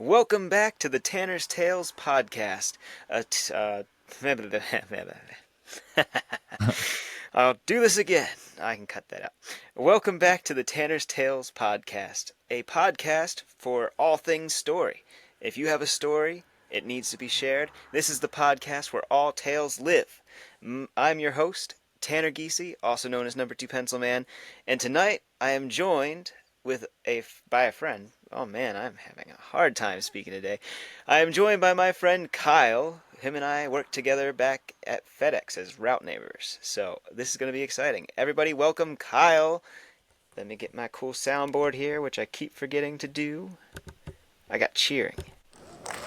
Welcome back to the Tanner's Tales podcast. I'll do this again. I can cut that out. Welcome back to the Tanner's Tales podcast, a podcast for all things story. If you have a story, it needs to be shared. This is the podcast where all tales live. I'm your host, Tanner Giese, also known as Number 2 Pencil Man, and tonight I am joined by a friend. Oh man, I'm having a hard time speaking today. I am joined by my friend Kyle. Him and I worked together back at FedEx as route neighbors. So this is going to be exciting. Everybody, welcome Kyle. Let me get my cool soundboard here, which I keep forgetting to do. I got cheering. Welcome,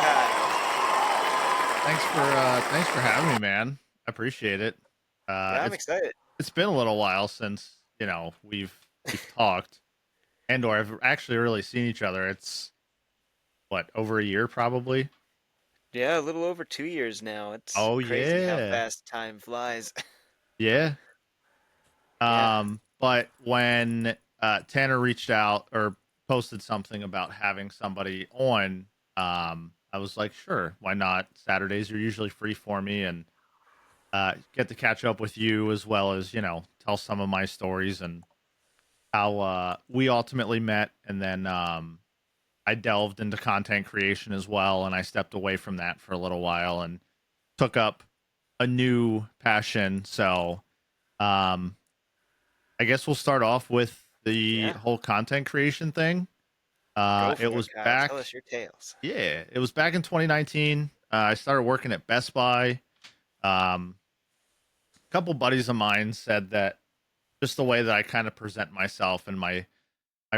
Kyle. Thanks for having me, man. I appreciate it. Yeah, I'm It's excited. it's been a little while since we've talked or I've actually really seen each other. It's what, over a year probably. Yeah, a little over 2 years now. It's Oh crazy how yeah, fast time flies. yeah. Yeah, But when Tanner reached out or posted something about having somebody on, I was like, sure, why not? Saturdays are usually free for me, and get to catch up with you as well as tell some of my stories and how we ultimately met. And then I delved into content creation as well, and I stepped away from that for a little while and took up a new passion. So um, I guess we'll start off with the yeah. whole content creation thing. Go It for it, was Kyle. Tell back, us your tales. yeah, it was back in 2019. I started working at Best Buy. A couple buddies of mine said that just the way that I kind of present myself and my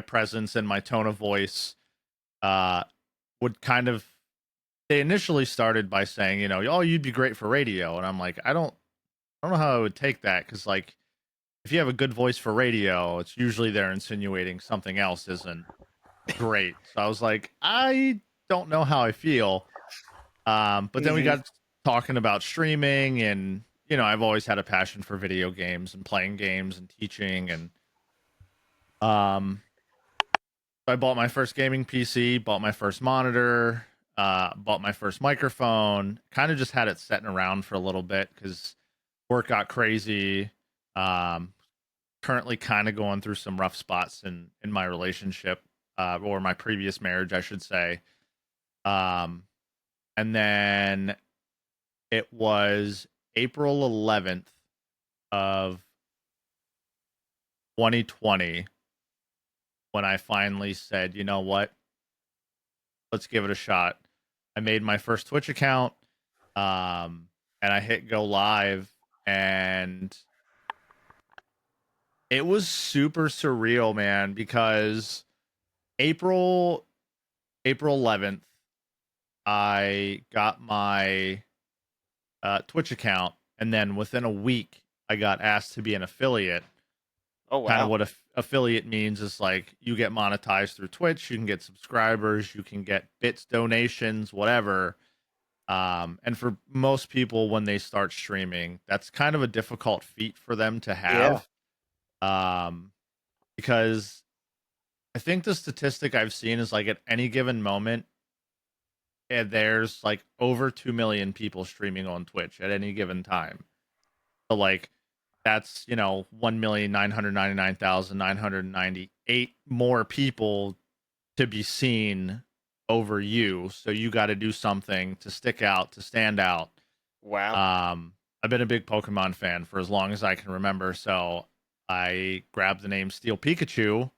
presence and my tone of voice uh, would kind of. They initially started by saying, oh, you'd be great for radio, and I'm like, I don't know how I would take that because like if you have a good voice for radio, it's usually they're insinuating something else isn't great. So I was like, I don't know how I feel. But then we Mm-hmm. got talking about streaming, and I've always had a passion for video games and playing games and teaching, and um I bought my first gaming PC, bought my first monitor, bought my first microphone. Kind of just had it sitting around for a little bit because work got crazy. Um, Currently, kind of going through some rough spots in my relationship, or my previous marriage, I should say. Um, and then it was April 11th of 2020 when I finally said, you know what, let's give it a shot. I made my first Twitch account, and I hit go live, and it was super surreal, man, because April April 11th, I got my Twitch account, and then within a week, I got asked to be an affiliate. Oh, Kind of wow. what affiliate means is like you get monetized through Twitch, you can get subscribers, you can get bits, donations, whatever. And for most people, when they start streaming, that's kind of a difficult feat for them to Yeah. have. Um, because I think the statistic I've seen is like at any given moment, there's like over 2 million people streaming on Twitch at any given time. So like that's 1,999,998 more people to be seen over you. So you got to do something to stick out, to stand out. Wow. I've been a big Pokemon fan for as long as I can remember, so I grabbed the name Steel Pikachu,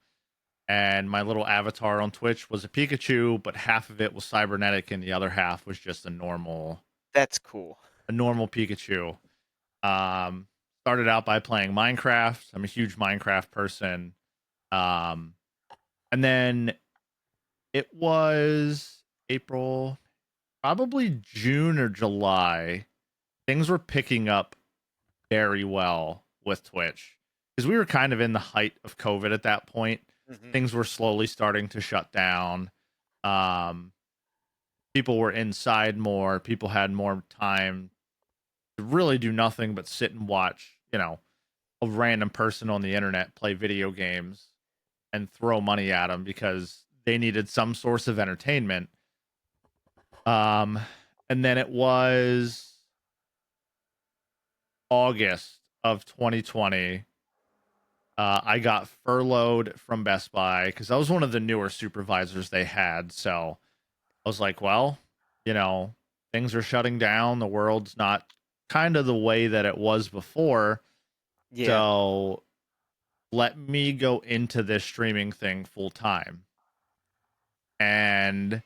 and my little avatar on Twitch was a Pikachu, but half of it was cybernetic and the other half was just That's cool. a normal Pikachu. Um, Started out by playing Minecraft. I'm a huge Minecraft person. Um, and then it was April, probably June or July. Things were picking up very well with Twitch because we were kind of in the height of COVID at that point. Hmm. Things were slowly starting to shut down. Um, People were inside more. People had more time to really do nothing but sit and watch, a random person on the internet play video games. and throw money at them because they needed some source of entertainment. Um, and then it was August of 2020. I got furloughed from Best Buy because I was one of the newer supervisors they had. So I was like, well, you know, things are shutting down. The world's not kind of the way that it was before. Yeah. So let me go into this streaming thing full time. And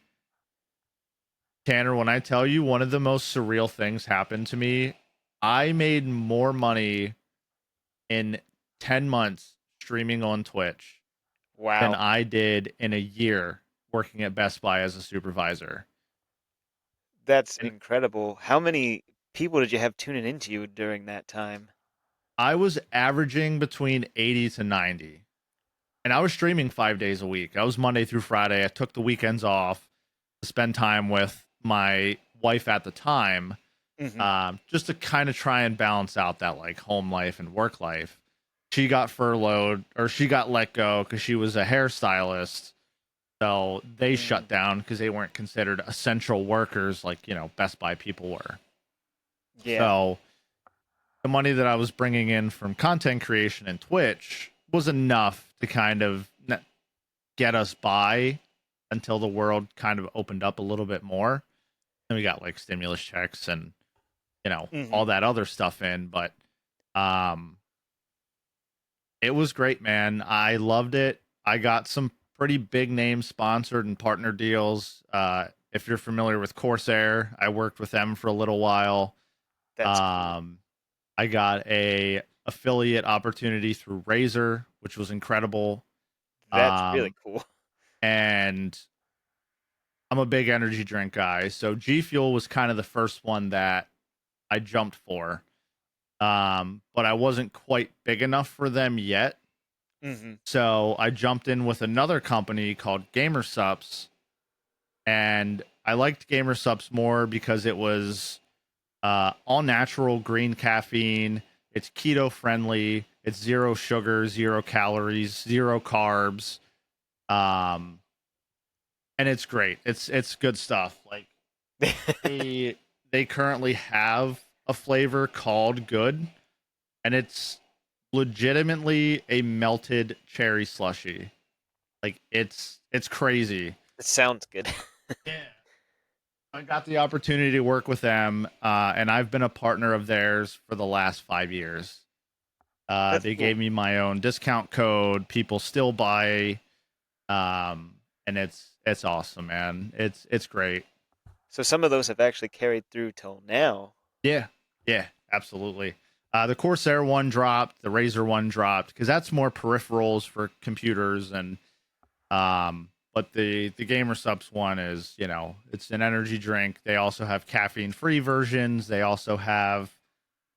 Tanner, when I tell you one of the most surreal things happened to me, I made more money in 10 months streaming on Twitch than Wow. I did in a year working at Best Buy as a supervisor. That's And incredible. How many people did you have tuning into you during that time? I was averaging between 80 to 90. And I was streaming 5 days a week. I was Monday through Friday. I took the weekends off to spend time with my wife at the time, Hmm. just to kind of try and balance out that like home life and work life. She got furloughed or she got let go because she was a hairstylist. So they shut Mm. down because they weren't considered essential workers like, Best Buy people were. Yeah. So the money that I was bringing in from content creation and Twitch was enough to kind of get us by until the world kind of opened up a little bit more. And we got like stimulus checks and, Hmm. all that other stuff in. But um, it was great, man. I loved it. I got some pretty big name sponsored and partner deals. If you're familiar with Corsair, I worked with them for a little while. That's cool. Um, I got a affiliate opportunity through Razer, which was incredible. That's really Um, cool. and I'm a big energy drink guy, so G Fuel was kind of the first one that I jumped for. But I wasn't quite big enough for them yet. Hmm. So I jumped in with another company called GamerSups, and I liked GamerSups more because it was all natural green caffeine. It's keto friendly. It's zero sugar, zero calories, zero carbs. Um, and it's great. It's good stuff. Like they they currently have a flavor called Good, and it's legitimately a melted cherry slushy. Like it's crazy. It sounds good. Yeah. I got the opportunity to work with them, and I've been a partner of theirs for the last 5 years. That's They cool. gave me my own discount code. People still buy, and it's awesome, man. It's great. So some of those have actually carried through till now. Yeah, yeah, absolutely. The Corsair one dropped, the Razer one dropped because that's more peripherals for computers, and but the Gamer Subs one is, it's an energy drink. They also have caffeine free versions. They also have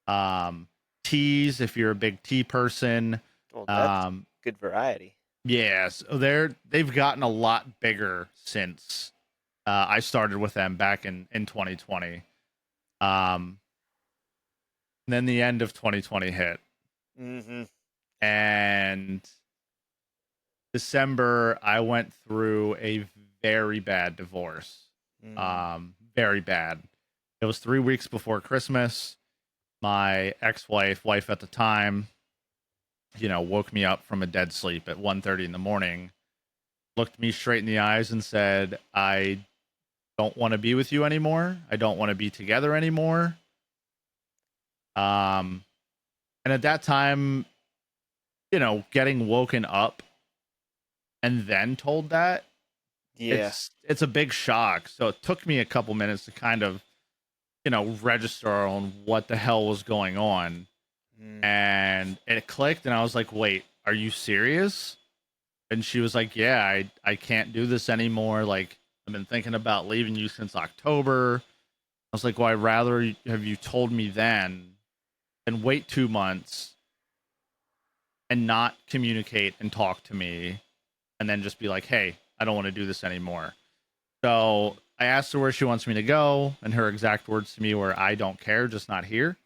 um teas if you're a big tea person. Well, that's Um, good variety. yeah, so they've gotten a lot bigger since I started with them back in 2020. Um, and then the end of 2020 hit, Hmm. and December I went through a very bad divorce. Mm. Very bad. It was 3 weeks before Christmas. My wife at the time, woke me up from a dead sleep at 1:30 in the morning, looked me straight in the eyes and said, "I don't want to be with you anymore. I don't want to be together anymore." Um, and at that time, getting woken up and then told that, Yeah. it's a big shock. So it took me a couple minutes to kind of, register on what the hell was going on. Mm. And it clicked and I was like, "Wait, are you serious?" And she was like, "Yeah, I can't do this anymore. Like, I've been thinking about leaving you since October." I was like, "Well, I'd rather have you told me then than wait 2 months and not communicate and talk to me and then just be like, hey, I don't want to do this anymore." So I asked her where she wants me to go, and her exact words to me were, "I don't care, just not here."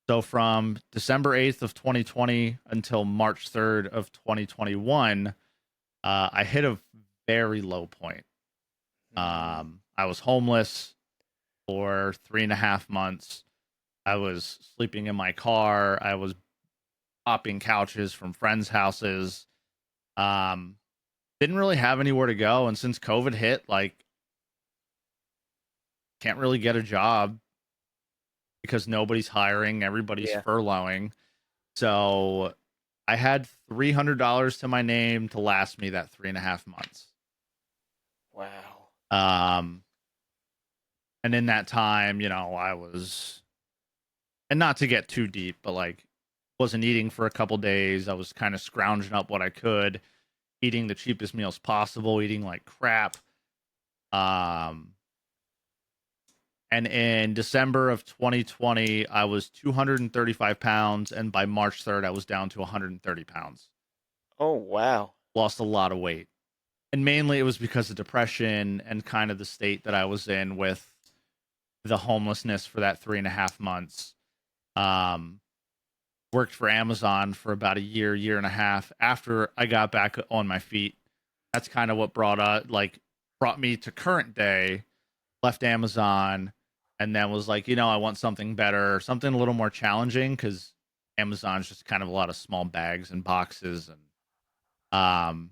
So from December 8th of 2020 until March 3rd of 2021, I hit a very low point. Mm, I was homeless for 3.5 months. I was sleeping in my car. I was popping couches from friends' houses. Um, didn't really have anywhere to go, and since COVID hit, like, can't really get a job because nobody's hiring, everybody's yeah. furloughing. So I had $300 to my name to last me that 3.5 months. Wow. Um, and in that time, I was, and not to get too deep, but like, wasn't eating for a couple days. I was kind of scrounging up what I could, eating the cheapest meals possible, eating like crap. Um, and in December of 2020, I was 235 pounds, and by March 3rd, I was down to 130 pounds. Oh, wow. Lost a lot of weight. And mainly it was because of depression and kind of the state that I was in with the homelessness for that 3.5 months. Um, Worked for Amazon for about a year, year and a half after I got back on my feet. That's kind of what brought me to current day. Left Amazon, and then was like, I want something better, something a little more challenging, because Amazon's just kind of a lot of small bags and boxes. And um,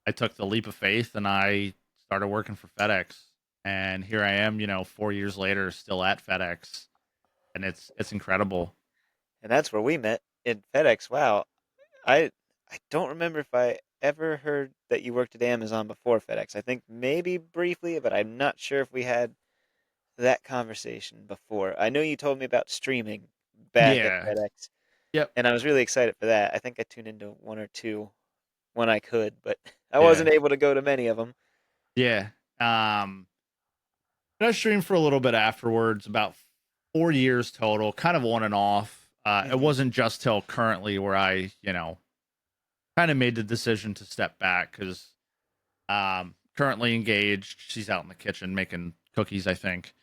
I took the leap of faith and I started working for FedEx. And here I am, 4 years later, still at FedEx, and it's incredible. And that's where we met in FedEx. Wow. I I don't remember if I ever heard that you worked at Amazon before FedEx. I think maybe briefly, but I'm not sure if we had that conversation before. I know you told me about streaming back at Yeah. FedEx, Yep. and I was really excited for that. I think I tuned into one or two when I could, but I Yeah. wasn't able to go to many of them. Yeah. Um, I streamed for a little bit afterwards, about 4 years total, kind of on and off. It Hmm. wasn't just till currently where I, kind of made the decision to step back because currently engaged. She's out in the kitchen making cookies, I think.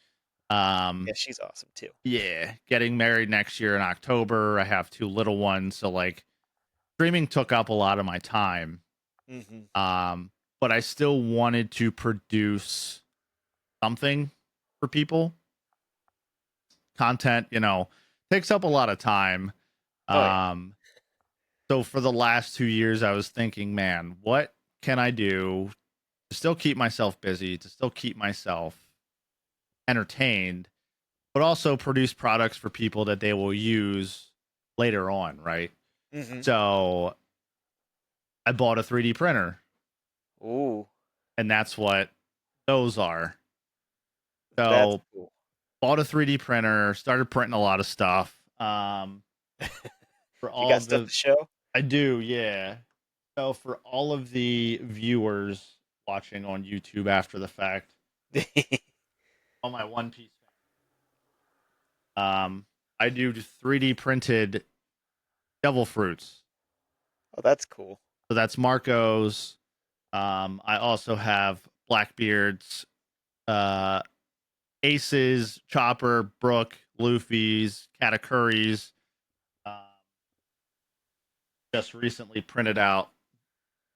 Yeah, Um, she's awesome too. yeah, getting married next year in October. I have two little ones, so like streaming took up a lot of my time. Hmm. Um, but I still wanted to produce something for people. Content, takes up a lot of time. Oh yeah. Um, so for the last 2 years, I was thinking, man, what can I do to still keep myself busy, to still keep myself entertained, but also produce products for people that they will use later on, right? Hmm. So I bought a 3D printer, Ooh, and that's what those are. that's So cool. bought a 3D printer, started printing a lot of stuff. For You all got stuff the to show? I do, yeah. So for all of the viewers watching on YouTube after the fact, all my One Piece fans, I do 3D printed devil fruits. Oh, that's cool. So that's Marco's. I also have Blackbeard's, uh, Aces, Chopper, Brook, Luffy's, Katakuri's. Um, just recently printed out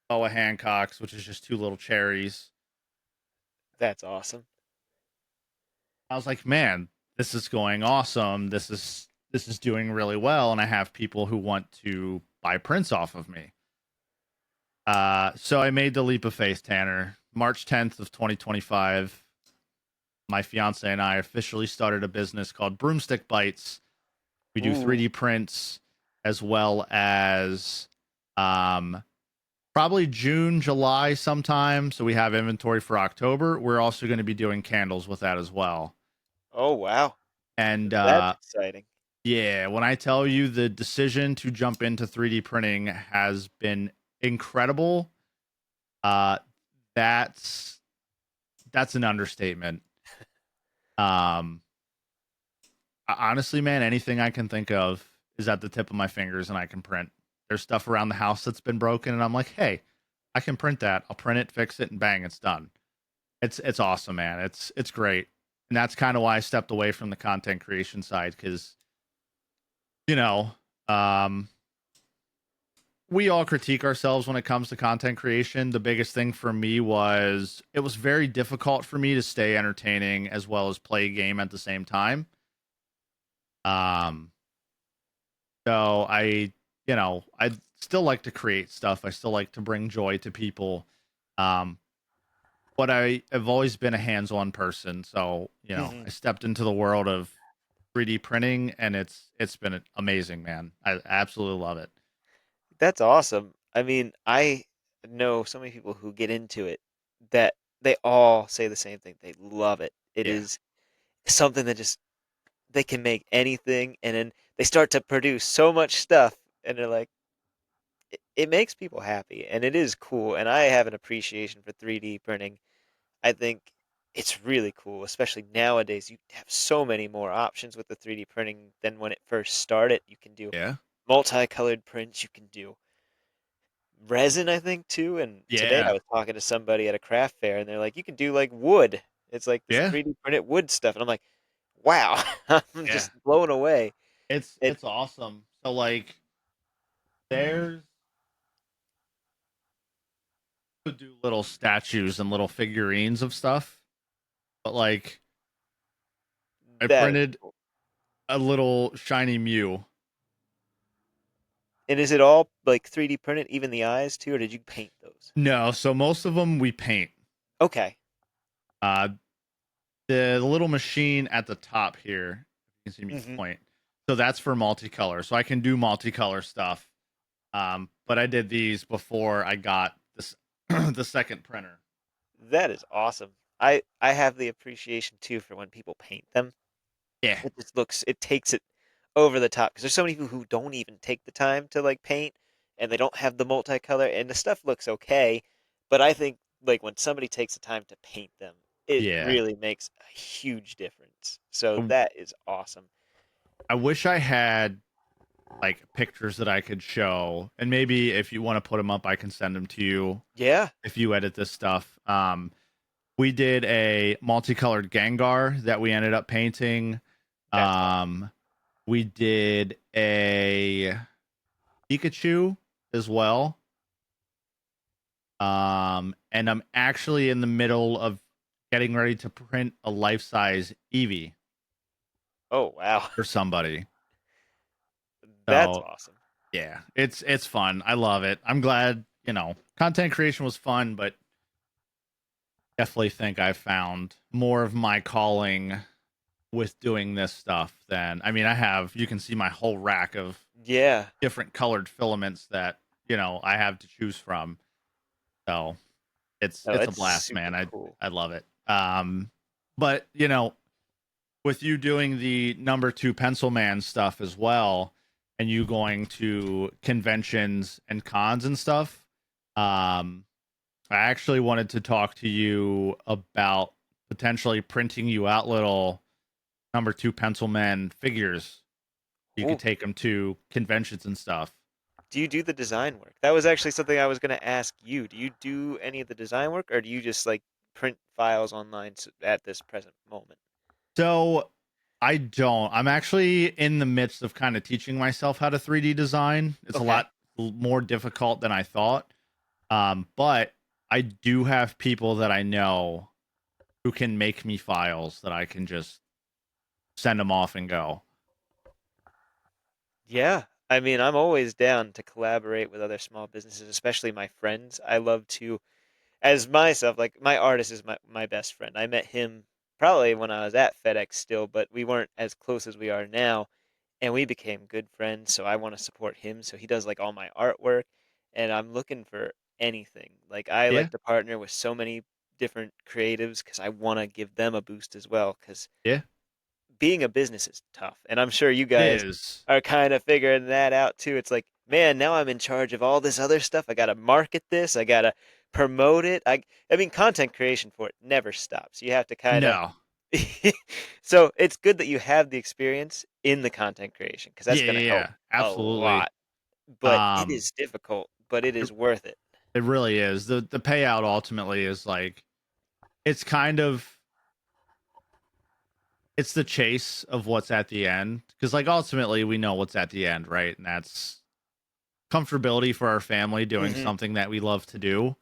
Boa Hancock's, which is just two little cherries. That's awesome. I was like, man, this is going awesome. This is doing really well, and I have people who want to buy prints off of me. So I made the leap of faith, Tanner. March 10th of 2025, my fiance and I officially started a business called Broomstick Bites. We do Ooh. 3D prints as well as um, probably June, July sometime. So we have inventory for October. We're also going to be doing candles with that as well. Oh, wow. And That's exciting. yeah, when I tell you the decision to jump into 3D printing has been incredible, uh, that's that's an understatement. Um, Honestly, man, anything I can think of is at the tip of my fingers, and I can print. There's stuff around the house that's been broken, and I'm like, hey, I can print that. I'll print it, fix it, and bang, it's done. It's awesome, man. It's great, and that's kind of why I stepped away from the content creation side because you know, um, we all critique ourselves when it comes to content creation. The biggest thing for me was it was very difficult for me to stay entertaining as well as play a game at the same time. Um, so I still like to create stuff. I still like to bring joy to people. Um, but I have always been a hands-on person. So, Hmm. I stepped into the world of 3D printing and it's been amazing, man. I absolutely love it. That's awesome. I mean, I know so many people who get into it that they all say the same thing. They love it. It Yeah. is something that just they can make anything, and then they start to produce so much stuff, and they're like, it makes people happy, and it is cool. And I have an appreciation for 3D printing. I think it's really cool, especially nowadays. You have so many more options with the 3D printing than when it first started. You can do Yeah. multicolored prints, you can do resin, I think, too. And today I Yeah. was talking to somebody at a craft fair, and they're like, you can do like wood. It's like this Yeah. 3D printed wood stuff, and I'm like, wow, I'm Yeah. just blown away. It's It it's awesome. So like there's to do little statues and little figurines of stuff, but like I that is printed cool. a little shiny Mew. And is it all like 3D printed, even the eyes too, or did you paint those? No, so most of them we paint. Okay. Uh the little machine at the top here, you can see me Hmm. point. So that's for multicolor. So I can do multicolor stuff. But I did these before I got this the second printer. That is awesome. I have the appreciation too for when people paint them. Yeah. It just looks, it takes it over the top because there's so many people who don't even take the time to like paint, and they don't have the multicolor, and the stuff looks okay, but I think like when somebody takes the time to paint them, it Yeah. really makes a huge difference. So I that is awesome. I wish I had like pictures that I could show, and maybe if you want to put them up, I can send them to you Yeah, if you edit this stuff. We did a multicolored Gengar that we ended up painting. that's awesome. Um, we did a Pikachu as well. And I'm actually in the middle of getting ready to print a life-size Eevee Oh wow. for somebody. That's So awesome. yeah, it's fun. I love it. I'm glad, content creation was fun, but definitely think I found more of my calling with doing this stuff than I have you can see my whole rack of Yeah. different colored filaments that, I have to choose from. So it's No, it's a it's blast, super man. I cool. I love it. But with you doing the number two pencil man stuff as well, and you going to conventions and cons and stuff, um, I actually wanted to talk to you about potentially printing you out little number two pencil man figures. You could Ooh. take them to conventions and stuff. Do you do the design work? That was actually something I was going to ask you. Do you do any of the design work, or do you just like print files online at this present moment? So I don't. I'm actually in the midst of kind of teaching myself how to 3D design. It's a Okay. lot more difficult than I thought. But I do have people that I know who can make me files that I can just send them off and go. Yeah. I mean, I'm always down to collaborate with other small businesses, especially my friends. I love to, as myself, like my artist is my best friend. I met him probably when I was at FedEx still, but we weren't as close as we are now. And we became good friends, so I want to support him. So he does like all my artwork, and I'm looking for anything. Like I Yeah, like to partner with so many different creatives because I want to give them a boost as well. Because yeah, being a business is tough, and I'm sure you it guys is. are kind of figuring that out too. It's like, man, now I'm in charge of all this other stuff. I got to market this. I got to promote it. I mean, content creation for it never stops. You have to kind of No. so it's good that you have the experience in the content creation because that's Yeah, going to yeah, help yeah. a Absolutely. lot. But it Um, is difficult, but it it, is worth it. it really is. The payout ultimately is like it's kind of it's the chase of what's at the end, because like ultimately we know what's at the end, right? And that's comfortability for our family doing Hmm. something that we love to do.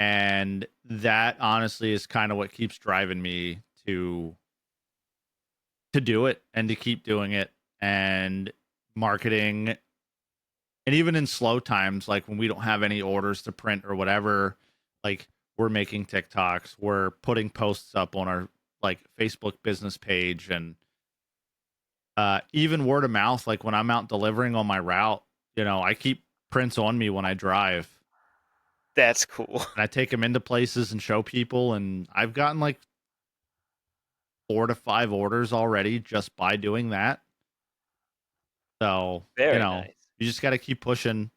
And that honestly is kind of what keeps driving me to do it and to keep doing it. And marketing, and even in slow times, like when we don't have any orders to print or whatever, like we're making TikToks, we're putting posts up on our like Facebook business page, and even word of mouth. Like when I'm out delivering on my route, I keep prints on me when I drive, That's cool. and I take them into places and show people. And I've gotten like 4 to 5 orders already just by doing that. So, Very nice. you just got to keep pushing.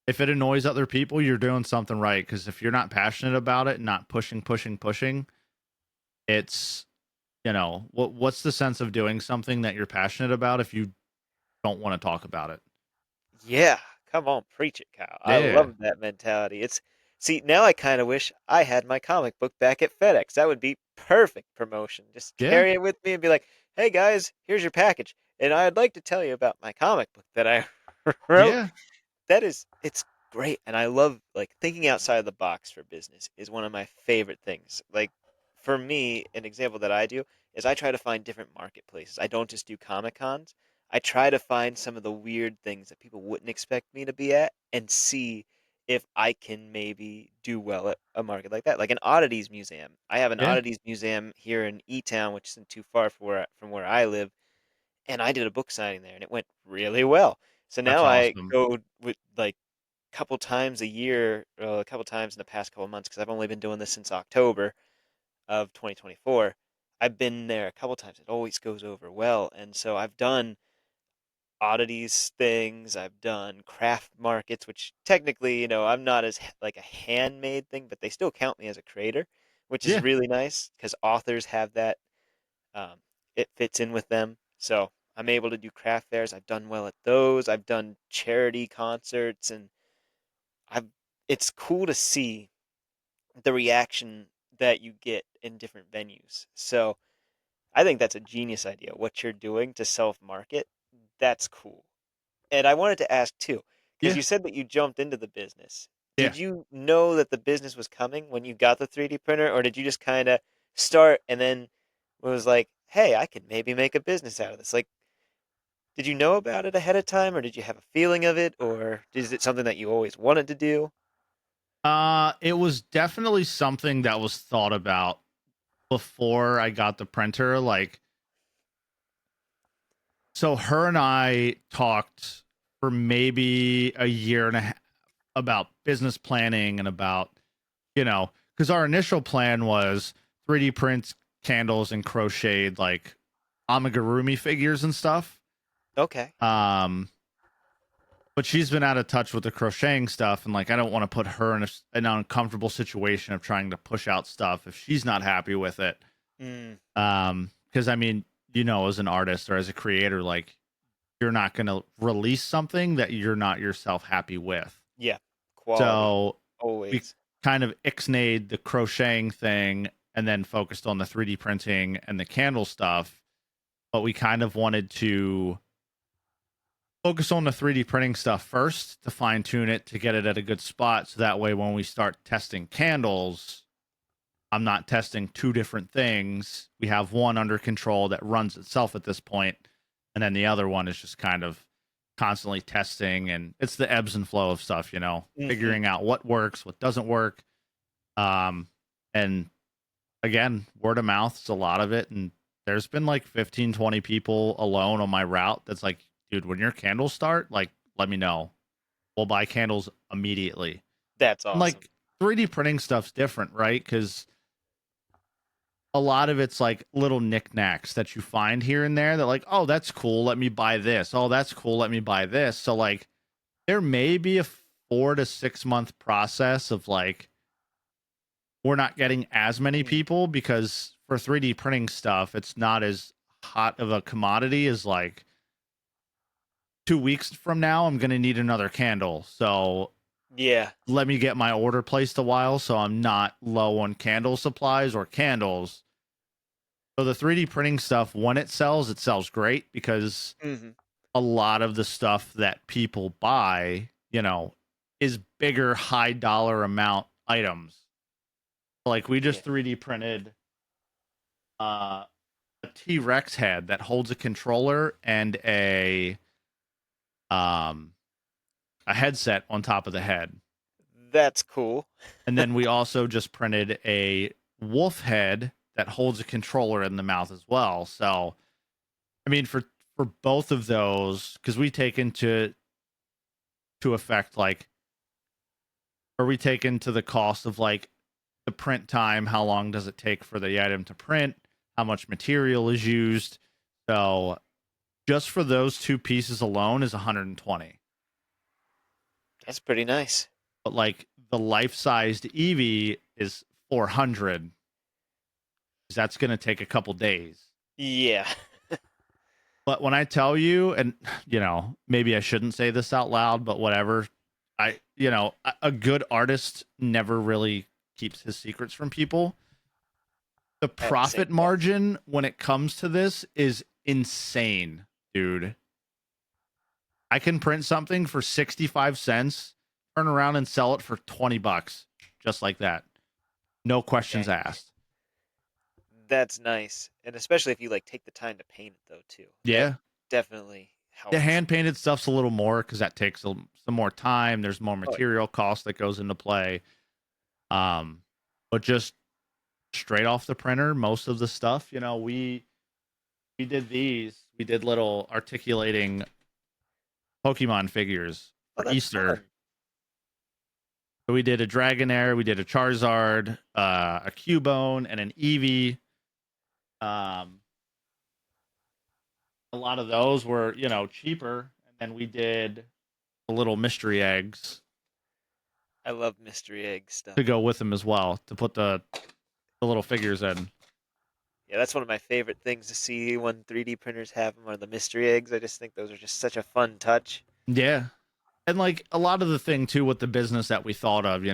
If it annoys other people, you're doing something right. Because if you're not passionate about it and not pushing, it's, what's the sense of doing something that you're passionate about if you don't want to talk about it? Yeah, come on, preach it, Kyle. I Yeah. love that mentality. It's see, now I kind of wish I had my comic book back at FedEx. That would be perfect promotion. Just Yeah. carry it with me and be like, "Hey guys, here's your package." And I'd like to tell you about my comic book that I wrote. Yeah. That is it's great, and I love, like, thinking outside of the box for business is one of my favorite things. Like, for me, an example that I do is I try to find different marketplaces. I don't just do Comic Cons. I try to find some of the weird things that people wouldn't expect me to be at and see if I can maybe do well at a market like that. Like an oddities museum. I have an Yeah. oddities museum here in E-Town, which isn't too far from where I live, and I did a book signing there, and it went really well. So That's now I awesome. go with like couple times a year, a couple times in the past couple months, because I've only been doing this since October of 2024. I've been there a couple times. It always goes over well, and so I've done oddities things. I've done craft markets, which technically, I'm not as like a handmade thing, but they still count me as a creator, which is Yeah. really nice because authors have that. Um, it fits in with them, so I'm able to do craft fairs. I've done well at those. I've done charity concerts, and I've. It's cool to see the reaction that you get in different venues. So I think that's a genius idea. What you're doing to self market, that's cool. And I wanted to ask too, because Yeah. you said that you jumped into the business. Yeah. Did you know that the business was coming when you got the 3D printer, or did you just kind of start and then was like, hey, I could maybe make a business out of this? Like, did you know about it ahead of time, or did you have a feeling of it, or is it something that you always wanted to do? It was definitely something that was thought about before I got the printer. Like, so her and I talked for maybe a year and a half about business planning and about, because our initial plan was 3D prints, candles, and crocheted like amigurumi figures and stuff. Okay. Um, but she's been out of touch with the crocheting stuff, and like I don't want to put her in an uncomfortable situation of trying to push out stuff if she's not happy with it. Mm, Because I mean, as an artist or as a creator, like you're not going to release something that you're not yourself happy with. yeah. Quality. So we Always. kind of ixnayed the crocheting thing and then focused on the 3D printing and the candle stuff. But we kind of wanted to focus on the 3D printing stuff first to fine tune it to get it at a good spot. So that way, when we start testing candles, I'm not testing two different things. We have one under control that runs itself at this point, and then the other one is just kind of constantly testing, and it's the ebbs and flow of stuff, Hmm. figuring out what works, what doesn't work. And again, word of mouth is a lot of it, and there's been like 15, 20 people alone on my route that's like, dude, when your candles start, like, let me know. We'll buy candles immediately. That's And awesome. like 3D printing stuff's different, right? Because a lot of it's like little knickknacks that you find here and there that like, oh, that's cool. Let me buy this. Oh, that's cool. Let me buy this. So like there may be a 4 to 6 month process of like we're not getting as many Mm. people because for 3D printing stuff, it's not as hot of a commodity as like 2 weeks from now, I'm gonna need another candle. So Yeah. let me get my order placed a while so I'm not low on candle supplies or candles. So the 3D printing stuff, when it sells great because Mm-hmm. a lot of the stuff that people buy, is bigger, high dollar amount items. Like we Yeah. just 3D printed uh, a T-Rex head that holds a controller and um a headset on top of the head. That's cool. And then we also just printed a wolf head that holds a controller in the mouth as well. So, I mean, for both of those, because we take into effect like, or we take into the cost of like the print time, how long does it take for the item to print, how much material is used. So, just for those two pieces alone is 120. That's pretty nice. But like the life-sized Eevee is 400. That's going to take a couple days. Yeah. But when I tell you, and maybe I shouldn't say this out loud, but whatever, a good artist never really keeps his secrets from people. The I have the same profit thought. margin when it comes to this is insane, dude. I can print something for 65 cents, turn around and sell it for 20 bucks, just like that. No questions Dang. asked. That's nice. And especially if you like take the time to paint it though too. That Yeah. definitely The helps. hand painted stuff's a little more because that takes some more time. There's more Oh yeah. material cost that goes into play. Um, but just straight off the printer, most of the stuff, we did these. We did little articulating Pokemon figures Oh, for that's Easter. fun. So we did a Dragonair, we did a Charizard, a Cubone, and an Eevee. Um, a lot of those were, cheaper. And then we did the little mystery eggs I love mystery egg stuff. to go with them as well to put the little figures in. Yeah, that's one of my favorite things to see when 3D printers have them are the mystery eggs. I just think those are just such a fun touch. Yeah. And like a lot of the thing too with the business that we thought of,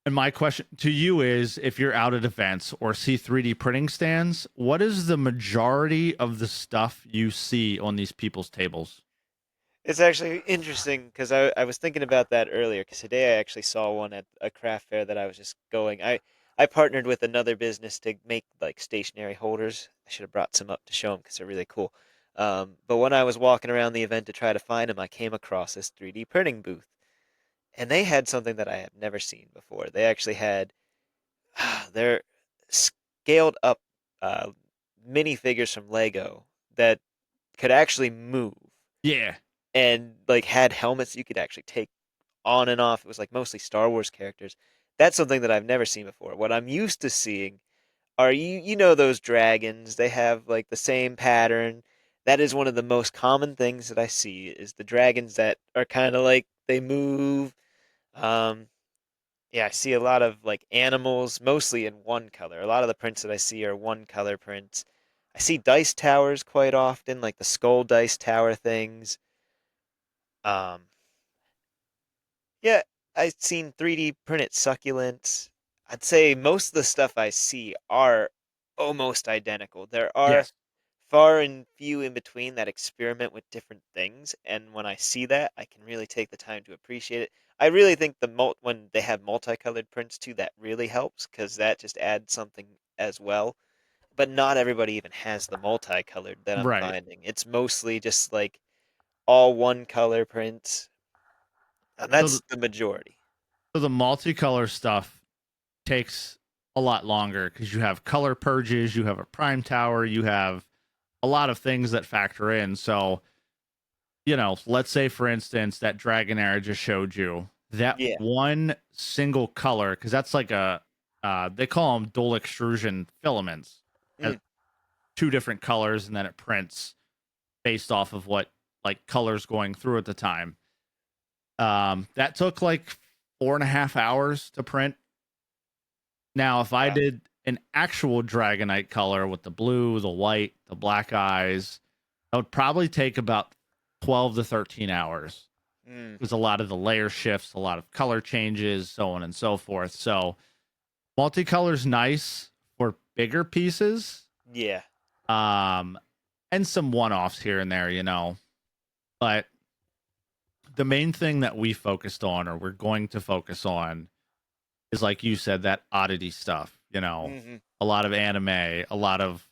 and my question to you is if you're out at events or see 3D printing stands, what is the majority of the stuff you see on these people's tables? It's actually interesting because I was thinking about that earlier because today I actually saw one at a craft fair that I was just going. I partnered with another business to make like stationary holders. I should have brought some up to show them because they're really cool. But when I was walking around the event to try to find them, I came across this 3D printing booth, and they had something that I have never seen before. They actually had their scaled up uh, minifigures from Lego that could actually move Yeah. and like had helmets you could actually take on and off. It was like mostly Star Wars characters. That's something that I've never seen before. What I'm used to seeing are you know those dragons, they have like the same pattern. That is one of the most common things that I see is the dragons that are kind of like they move. Um yeah, I see a lot of like animals mostly in one color. A lot of the prints that I see are one color prints. I see dice towers quite often, like the skull dice tower things. Um Yeah, I've seen 3D printed succulents. I'd say most of the stuff I see are almost identical. There are Yes. far and few in between that experiment with different things, and when I see that, I can really take the time to appreciate it. I really think when they have multicolored prints too, that really helps because that just adds something as well. But not everybody even has the multicolored that I'm Right. finding. It's mostly just like all one color prints, and So that's the, the majority. so the multicolor stuff takes a lot longer because you have color purges, you have a prime tower, you have a lot of things that factor in. So, let's say for instance that Dragonair I just showed you, that Yeah. one single color, because that's like they call them dual extrusion filaments, uh, Mm. two different colors, and then it prints based off of what like colors going through at the time. That took like 4.5 hours to print. Now, if I Wow. did an actual Dragonite color with the blue, the white, the black eyes, that would probably take about 12 to 13 hours. Mm. There's a lot of the layer shifts, a lot of color changes, so on and so forth. So, multicolor's nice for bigger pieces, Yeah. um, and some one-offs here and there, but the main thing that we focused on, or we're going to focus on, is like you said, that oddity stuff. Hmm. A lot of anime, a lot of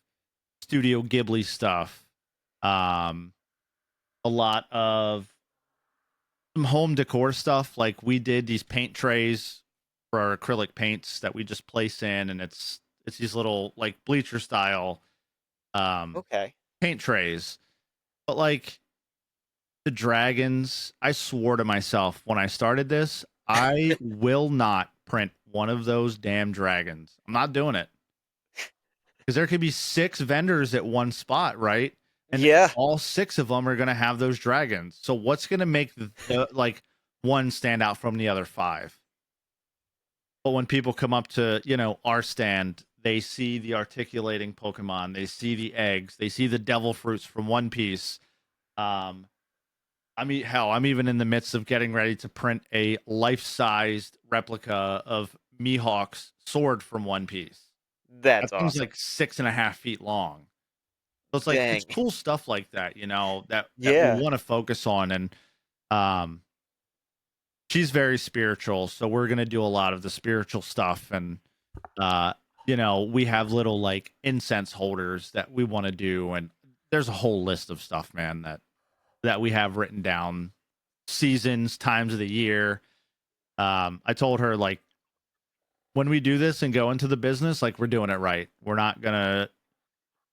Studio Ghibli stuff, um, a lot of some home decor stuff. Like we did these paint trays for our acrylic paints that we just place in, and it's these little like bleacher style um, Okay. paint trays. But like the dragons, I swore to myself when I started this, I will not print one of those damn dragons. I'm not doing it because there could be 6 vendors at one spot, right? And Yeah. all 6 of them are going to have those dragons. So what's going to make the like one stand out from the other 5? But when people come up to, our stand, they see the articulating Pokemon, they see the eggs, they see the devil fruits from One Piece. Um, I'm even in the midst of getting ready to print a life-sized replica of Mihawk's sword from One Piece. That That's thing's awesome. like 6.5 feet long. So it's like it's Dang. cool stuff like that, that we Yeah. want to focus on. And um, she's very spiritual, so we're gonna do a lot of the spiritual stuff. And uh, we have little like incense holders that we want to do, and there's a whole list of stuff, man, that we have written down, seasons, times of the year. I told her like when we do this and go into the business, like we're doing it right. We're not gonna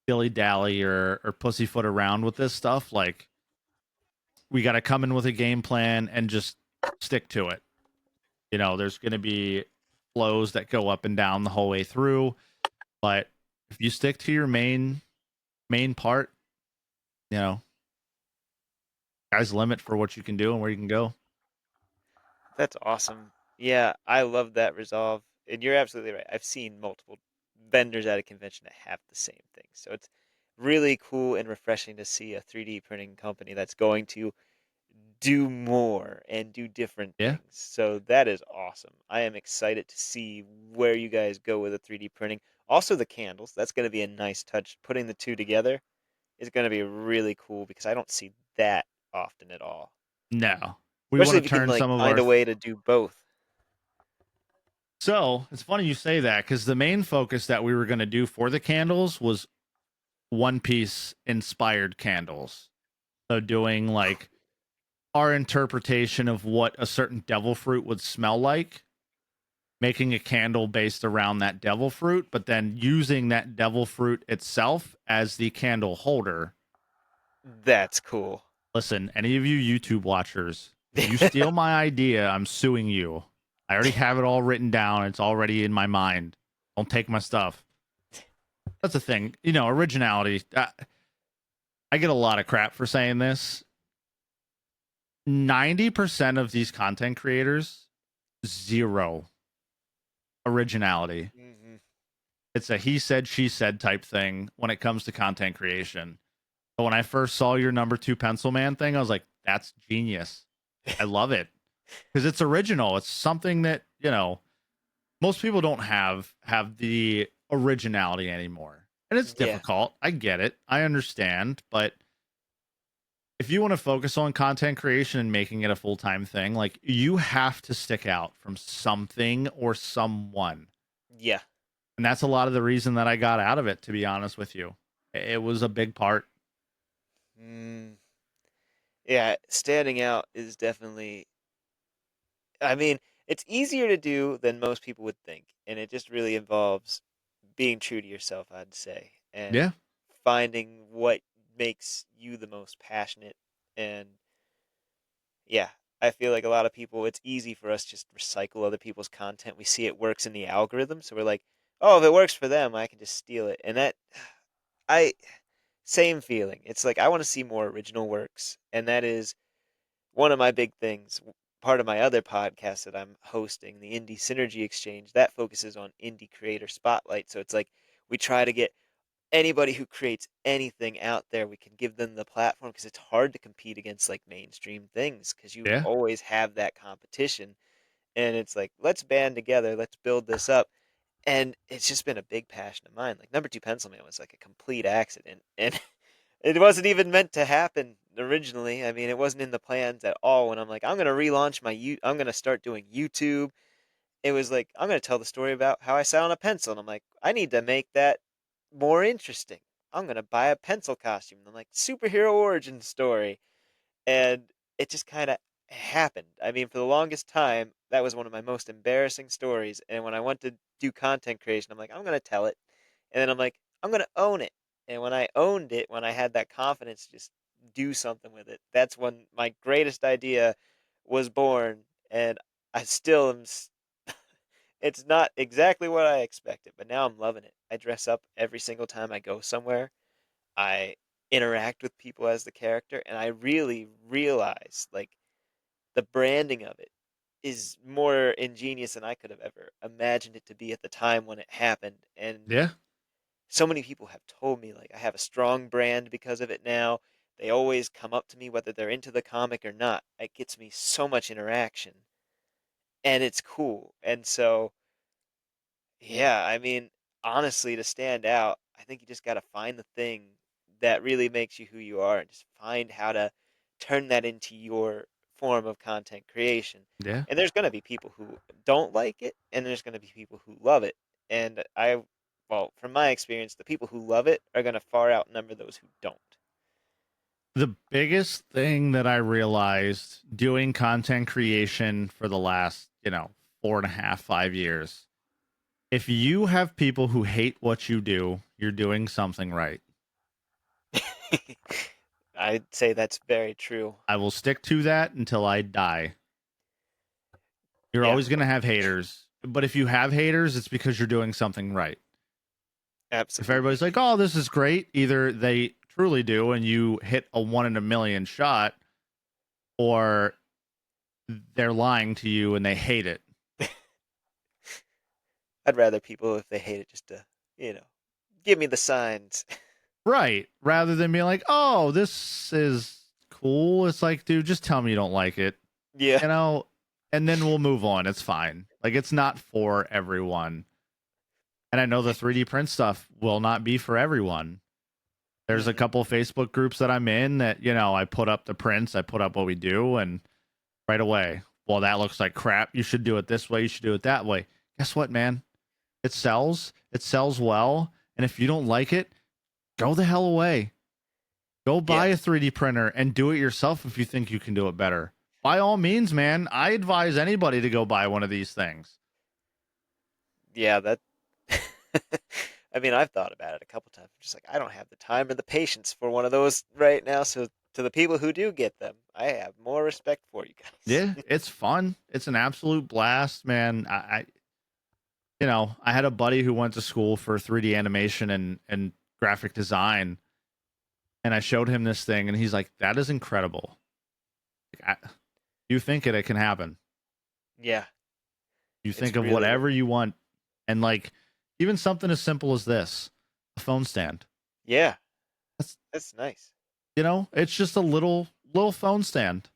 dilly dally or pussyfoot around with this stuff. Like we got to come in with a game plan and just stick to it. There's gonna be flows that go up and down the whole way through, but if you stick to your main part, you know, sky's the limit for what you can do and where you can go. That's awesome. Yeah, I love that resolve. And you're absolutely right. I've seen multiple vendors at a convention that have the same thing. So it's really cool and refreshing to see a 3D printing company that's going to do more and do different Yeah. things. So that is awesome. I am excited to see where you guys go with the 3D printing. Also, the candles. That's going to be a nice touch. Putting the two together is going to be really cool because I don't see that often at all. No. We want Especially to if you can turn like some of find our a way to do both. So it's funny you say that because the main focus that we were going to do for the candles was One Piece inspired candles. So doing like our interpretation of what a certain devil fruit would smell like, making a candle based around that devil fruit, but then using that devil fruit itself as the candle holder. That's cool. Listen, any of you YouTube watchers, if you steal my idea, I'm suing you. I already have it all written down. It's already in my mind. Don't take my stuff. That's the thing. Originality. I get a lot of crap for saying this. 90% of these content creators, zero originality. Hmm. It's a he said, she said type thing when it comes to content creation. But when I first saw your number 2 pencil man thing, I was like, that's genius. I love it because it's original. It's something that, most people don't have the originality anymore. And it's Yeah. difficult. I get it. I understand, but if you want to focus on content creation and making it a full-time thing, like you have to stick out from something or someone. Yeah. And that's a lot of the reason that I got out of it, to be honest with you. It was a big part. Mm. Yeah, standing out is definitely, I mean, it's easier to do than most people would think, and it just really involves being true to yourself, I'd say, and Yeah. finding what makes you the most passionate. And yeah, I feel like a lot of people, it's easy for us just to recycle other people's content. We see it works in the algorithm, so we're like, oh, if it works for them, I can just steal it. And that, I, same feeling. It's like I want to see more original works, and that is one of my big things. Part of my other podcast that I'm hosting, the Indie Synergy Exchange, that focuses on indie creator spotlight. So it's like we try to get anybody who creates anything out there, we can give them the platform because it's hard to compete against like mainstream things because you Yeah. always have that competition. And it's like, let's band together, let's build this up. And it's just been a big passion of mine. Like number two Pencil Man was like a complete accident, and it wasn't even meant to happen originally. I mean, it wasn't in the plans at all. When I'm like, I'm gonna relaunch I'm gonna start doing YouTube. It was like I'm gonna tell the story about how I sat on a pencil, and I'm like, I need to make that more interesting. I'm gonna buy a pencil costume. And I'm like, superhero origin story, and it just kind of happened. I mean, for the longest time, that was one of my most embarrassing stories. And when I went to do content creation, I'm like, I'm gonna tell it, and then I'm like, I'm gonna own it. And when I owned it, when I had that confidence to just do something with it, that's when my greatest idea was born. And I still am. It's not exactly what I expected, but now I'm loving it. I dress up every single time I go somewhere. I interact with people as the character, and I really realize like the branding of it is more ingenious than I could have ever imagined it to be at the time when it happened. And Yeah. so many people have told me like I have a strong brand because of it now. They always come up to me whether they're into the comic or not. It gets me so much interaction, and it's cool. And so yeah, I mean, honestly, to stand out, I think you just got to find the thing that really makes you who you are and just find how to turn that into your form of content creation. Yeah. And there's going to be people who don't like it, and there's going to be people who love it. And well, from my experience, the people who love it are going to far outnumber those who don't. The biggest thing that I realized doing content creation for the last, 4.5, 5 years, if you have people who hate what you do, you're doing something right. I'd say that's very true. I will stick to that until I die. You're Yeah, always going to have haters. But if you have haters, it's because you're doing something right. If absolutely. everybody's like, oh, this is great, either they truly do and you hit a 1 in a million shot, or they're lying to you and they hate it. I'd rather people, if they hate it, just to, you know, give me the signs. Right. Rather than being like, oh, this is cool. It's like, dude, just tell me you don't like it, Yeah. you know, and then we'll move on. It's fine. Like, it's not for everyone. And I know the 3D print stuff will not be for everyone. There's a Hmm. couple Facebook groups that I'm in that, I put up the prints, I put up what we do, and right away, well, that looks like crap. You should do it this way. You should do it that way. Guess what, man? It sells. It sells well. And if you don't like it, go the hell away. Go Yeah. buy a 3D printer and do it yourself if you think you can do it better. By all means, man, I advise anybody to go buy one of these things. Yeah, that I mean, I've thought about it a couple times. Just like I don't have the time or the patience for one of those right now. So to the people who do get them, I have more respect for you guys. Yeah, it's fun. It's an absolute blast, man. I had a buddy who went to school for 3D animation and graphic design, and I showed him this thing, and he's like, "That is incredible. You think it can happen. Yeah, You it's think of really, whatever really you cool. want, and like even something as simple as this, a phone stand. Yeah, That's that's nice. it's just a little phone stand.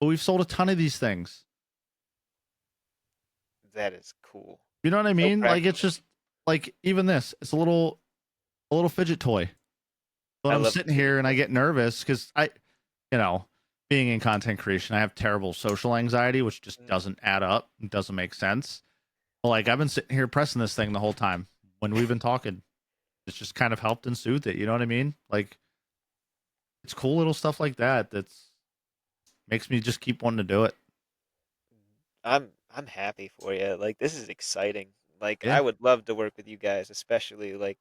But we've sold a ton of these things. That is cool. You know what I So mean? Like it's practical. just like even this. It's a little fidget toy. When I I'm love the sitting fidget here and I toys. get nervous because you know, being in content creation, I have terrible social anxiety, which just Mm. doesn't add up. It doesn't make sense. But like I've been sitting here pressing this thing the whole time when we've been talking. It's just kind of helped and soothed it. You know what I mean? Like it's cool little stuff like that that's makes me just keep wanting to do it. I'm happy for you. Like this is exciting. Like Yeah. I would love to work with you guys, especially like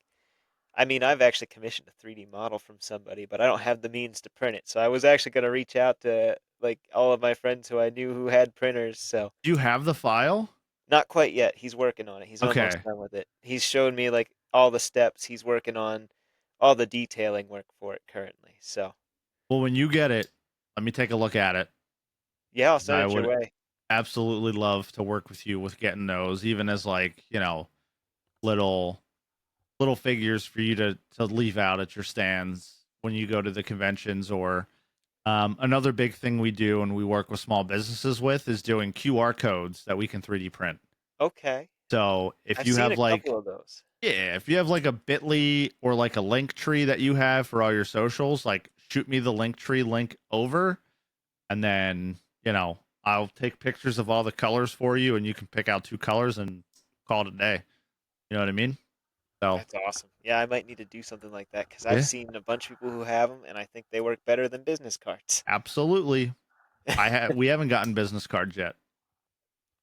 I mean, I've actually commissioned a 3D model from somebody, but I don't have the means to print it. So I was actually going to reach out to like all of my friends who I knew who had printers. So Do you have the file? not quite yet. He's working on it. He's almost Okay. done with it. He's showed me like all the steps. He's working on all the detailing work for it currently. So Well, when you get it, let me take a look at it. yeah, I'll send I it your would way. absolutely love to work with you with getting those, even as like, little little figures for you to leave out at your stands when you go to the conventions or another big thing we do and we work with small businesses with is doing QR codes that we can 3D print. Okay. So if I've you seen have a like, couple of those. yeah, if you have like a Bitly or like a link tree that you have for all your socials, like shoot me the link tree link over, and then I'll take pictures of all the colors for you, and you can pick out two colors and call it a day. You know what I mean? So That's awesome. Yeah, I might need to do something like that because I've yeah, seen a bunch of people who have them, and I think they work better than business cards. absolutely. We haven't gotten business cards yet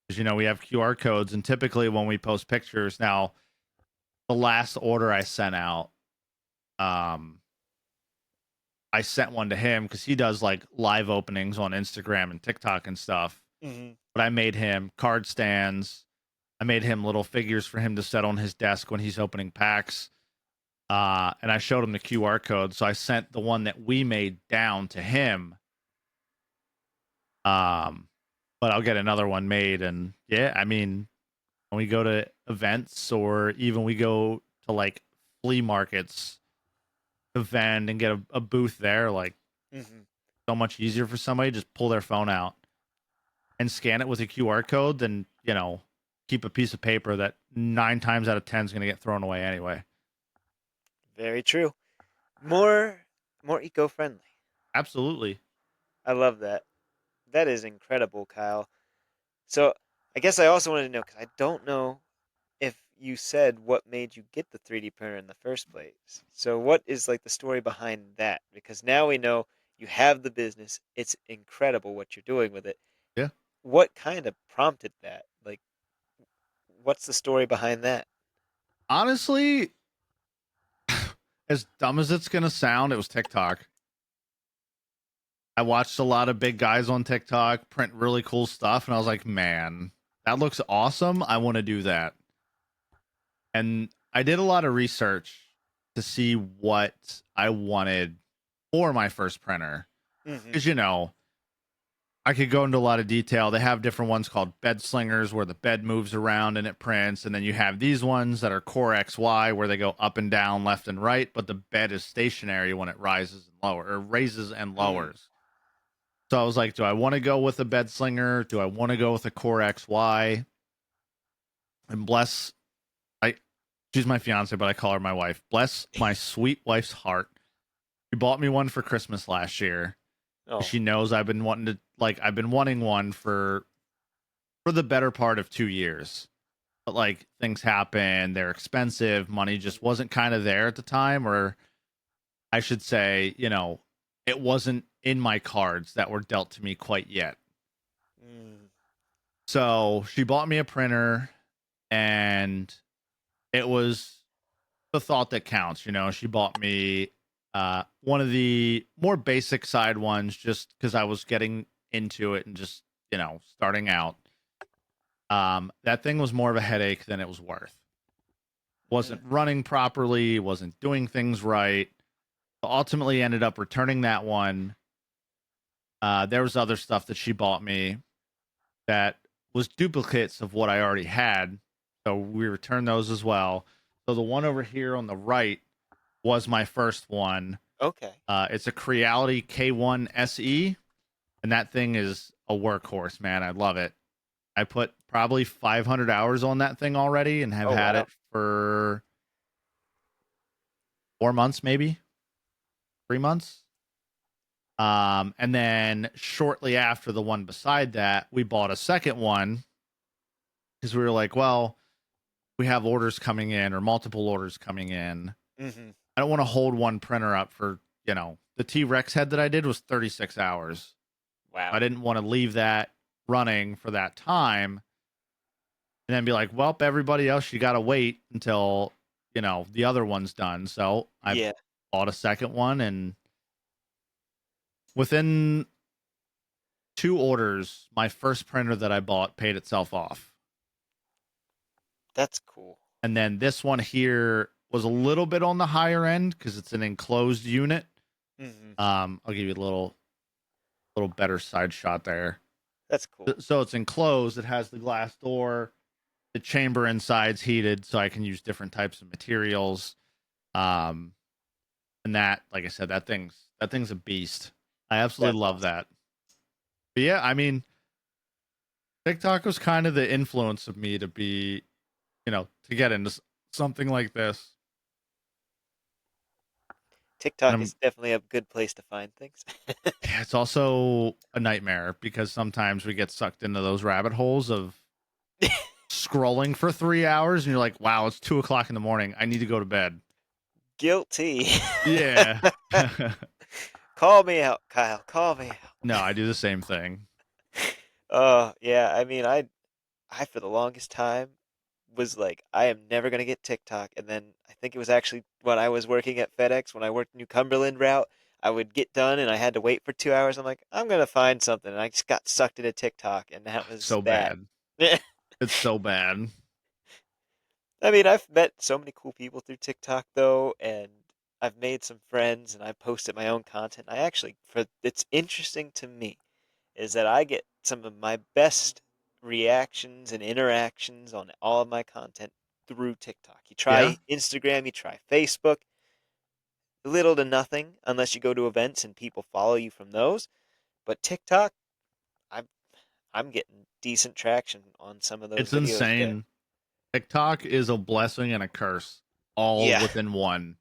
because we have QR codes, and typically when we post pictures now, the last order I sent out, um, I sent one to him because he does like live openings on Instagram and TikTok and stuff. Hmm. But I made him card stands. I made him little figures for him to set on his desk when he's opening packs. And I showed him the QR code. So I sent the one that we made down to him. Um, but I'll get another one made. And yeah, I mean, when we go to events or even we go to like flea markets to vend and get a booth there, like Hmm. so much easier for somebody to just pull their phone out and scan it with a QR code than, keep a piece of paper that 9 times out of 10 is going to get thrown away anyway. Very true. More, more eco-friendly. Absolutely. I love that. That is incredible, Kyle. So I guess I also wanted to know because I don't know if you said what made you get the 3D printer in the first place. So what is like the story behind that? Because now we know you have the business. It's incredible what you're doing with it. Yeah. What kind of prompted that? Like, what's the story behind that? Honestly, as dumb as it's going to sound, it was TikTok. I watched a lot of big guys on TikTok print really cool stuff, and I was like, man, that looks awesome. I want to do that. And I did a lot of research to see what I wanted for my first printer. Hmm. Because, I could go into a lot of detail. They have different ones called bed slingers where the bed moves around and it prints. And then you have these ones that are Core XY where they go up and down, left and right, but the bed is stationary when it rises and lower or raises and Mm. lowers. So I was like, do I want to go with a bed slinger? Do I want to go with a Core XY? And bless, I she's my fiance, but I call her my wife. Bless my sweet wife's heart. She bought me one for Christmas last year. Oh. She knows I've been wanting one for the better part of 2 years. But like things happen, they're expensive, money just wasn't kind of there at the time, or I should say, it wasn't in my cards that were dealt to me quite yet. Mm. So she bought me a printer, and it was the thought that counts. She bought me one of the more basic side ones just because I was getting into it and just, starting out. That thing was more of a headache than it was worth. Mm. Wasn't running properly, wasn't doing things right. Ultimately ended up returning that one. There was other stuff that she bought me that was duplicates of what I already had. So we returned those as well. So the one over here on the right was my first one. Okay. It's a Creality K1 SE, and that thing is a workhorse, man. I love it. I put probably 500 hours on that thing already and have Oh had wow. it for 4 months, maybe 3 months. And then shortly after the one beside that, we bought a second one because we were like, well, we have orders coming in or multiple orders coming in. Hmm. I don't want to hold one printer up for, the T Rex head that I did was 36 hours. I Wow. didn't want to leave that running for that time and then be like, well, everybody else, you got to wait until, the other one's done. So I Yeah. bought a second one, and within 2 orders, my first printer that I bought paid itself off. That's cool. And then this one here was a little bit on the higher end because it's an enclosed unit. Hmm. I'll give you a little better side shot there. That's cool. So it's enclosed. It has the glass door. The chamber inside's heated, so I can use different types of materials. Um, and that, like I said, that thing's a beast. I absolutely That's love awesome. that. But yeah, I mean, TikTok was kind of the influence of me to be to get into something like this. And TikTok is definitely a good place to find things. yeah, it's also a nightmare because sometimes we get sucked into those rabbit holes of scrolling for 3 hours, and you're like, "Wow, it's 2 o'clock in the morning. I need to go to bed." Guilty. Yeah. Call me out, Kyle. Call me out. No, I do the same thing. Oh, yeah. I mean, I for the longest time was like, I am never gonna get TikTok. And then I think it was actually when I was working at FedEx, when I worked New Cumberland route, I would get done and I had to wait for 2 hours. I'm like, I'm gonna find something. And I just got sucked into TikTok, and that was So that. bad. It's so bad. I mean, I've met so many cool people through TikTok though, and I've made some friends, and I posted my own content. I actually, for it's interesting to me is that I get some of my best reactions and interactions on all of my content through TikTok. You Yeah. try Instagram, you try Facebook, little to nothing unless you go to events and people follow you from those. But TikTok, I'm I'm getting decent traction on some of those It's videos there. insane. TikTok is a blessing and a curse all Yeah, within one.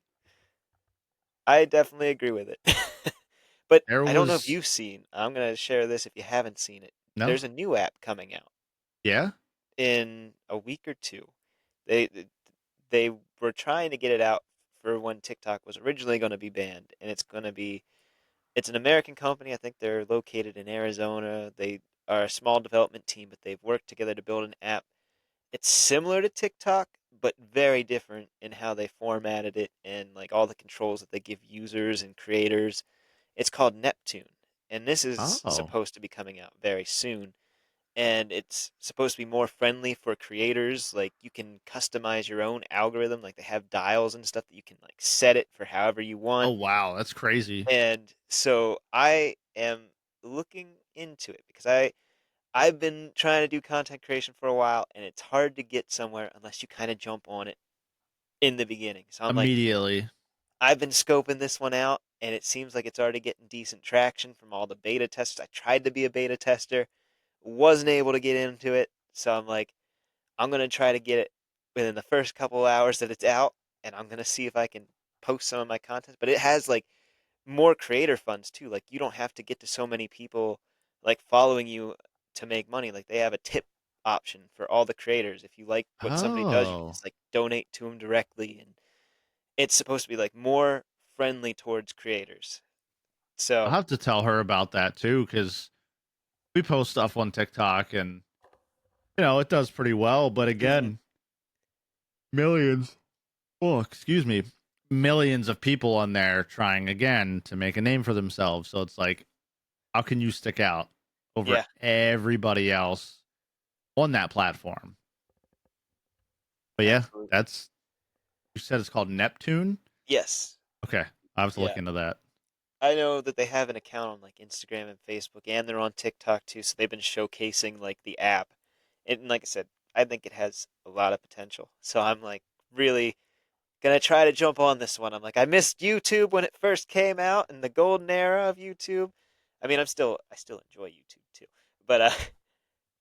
I definitely agree with it. But There I don't know if was you've seen, I'm going to share this if you haven't seen it. no. There's a new app coming out Yeah. in a week or two. They they were trying to get it out for when TikTok was originally going to be banned, and it's an American company. I think they're located in Arizona. They are a small development team, but they've worked together to build an app. It's similar to TikTok, but very different in how they formatted it and like all the controls that they give users and creators. It's called Neptune, and this is Oh. supposed to be coming out very soon. And it's supposed to be more friendly for creators. Like you can customize your own algorithm. Like they have dials and stuff that you can like set it for however you Oh want. wow, that's crazy. And so I am looking into it because I've been trying to do content creation for a while, and it's hard to get somewhere unless you kind of jump on it in the beginning. So I'm like, Immediately. I've been scoping this one out, and it seems like it's already getting decent traction from all the beta testers. I tried to be a beta tester, wasn't able to get into it, so I'm like, I'm gonna try to get it within the first couple hours that it's out, and I'm gonna see if I can post some of my content. But it has like more creator funds too. Like you don't have to get to so many people like following you to make money. Like they have a tip option for all the creators. If you like what somebody does, you can Oh. just like donate to them directly, and it's supposed to be like more friendly towards creators. I'll So, have to tell her about that too, because we post stuff on TikTok and it does pretty well. But mhm, again, millions. Oh, excuse me. Millions of people on there trying again to make a name for themselves. So it's like, how can you stick out over yeah, everybody else on that platform? But yeah, absolutely. that's you said it's called Neptune. Yes, Okay, I have to look yeah. into that. I know that they have an account on like Instagram and Facebook, and they're on TikTok too. So they've been showcasing like the app, and like I said, I think it has a lot of potential. So I'm like really gonna try to jump on this one. I'm like, I missed YouTube when it first came out in the golden era of YouTube. I mean, I still enjoy YouTube too, but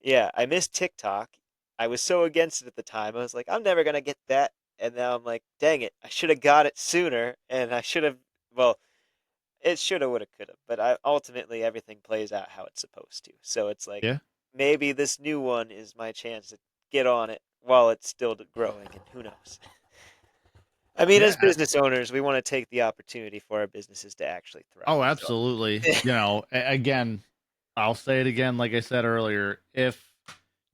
yeah, I missed TikTok. I was so against it at the time. I was like, I'm never gonna get that, and now I'm like, dang it, I should have got it sooner, and I should have. Well, it shoulda, woulda, coulda, but ultimately everything plays out how it's supposed to. So it's like Yeah, maybe this new one is my chance to get on it while it's still growing, and who knows. I mean, as yeah. business owners, we want to take the opportunity for our businesses to actually thrive. Oh, So, absolutely. Again, I'll say it again, like I said earlier. If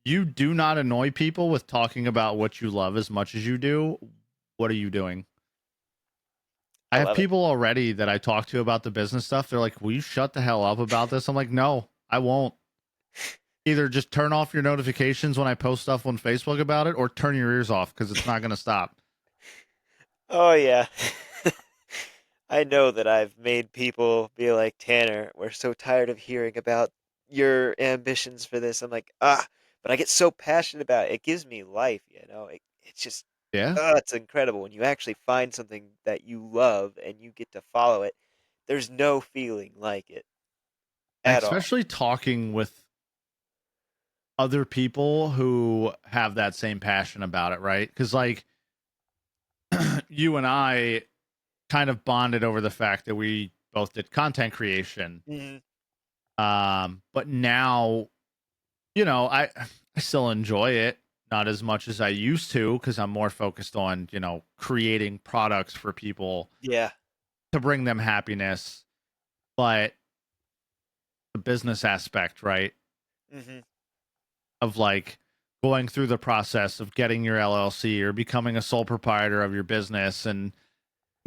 you do not annoy people with talking about what you love as much as you do, what are you doing? I I have love it. people already that I talk to about the business stuff. They're like, "Will you shut the hell up about this?" I'm like, "No, I won't." Either just turn off your notifications when I post stuff on Facebook about it, or turn your ears off because it's not going to stop. Oh yeah. I know that I've made people be like, Tanner, we're so tired of hearing about your ambitions for this. I'm like, but I get so passionate about it. It gives me life, you know? It's just, Yeah, it's incredible when you actually find something that you love and you get to follow it. There's no feeling like it at all. especially talking with other people who have that same passion about it, right? Because like you and I kind of bonded over the fact that we both did content creation. Hmm. But now, I still enjoy it, not as much as I used to, because I'm more focused on, creating products for people Yeah. to bring them happiness. But the business aspect, right? Hmm. Of like going through the process of getting your LLC or becoming a sole proprietor of your business and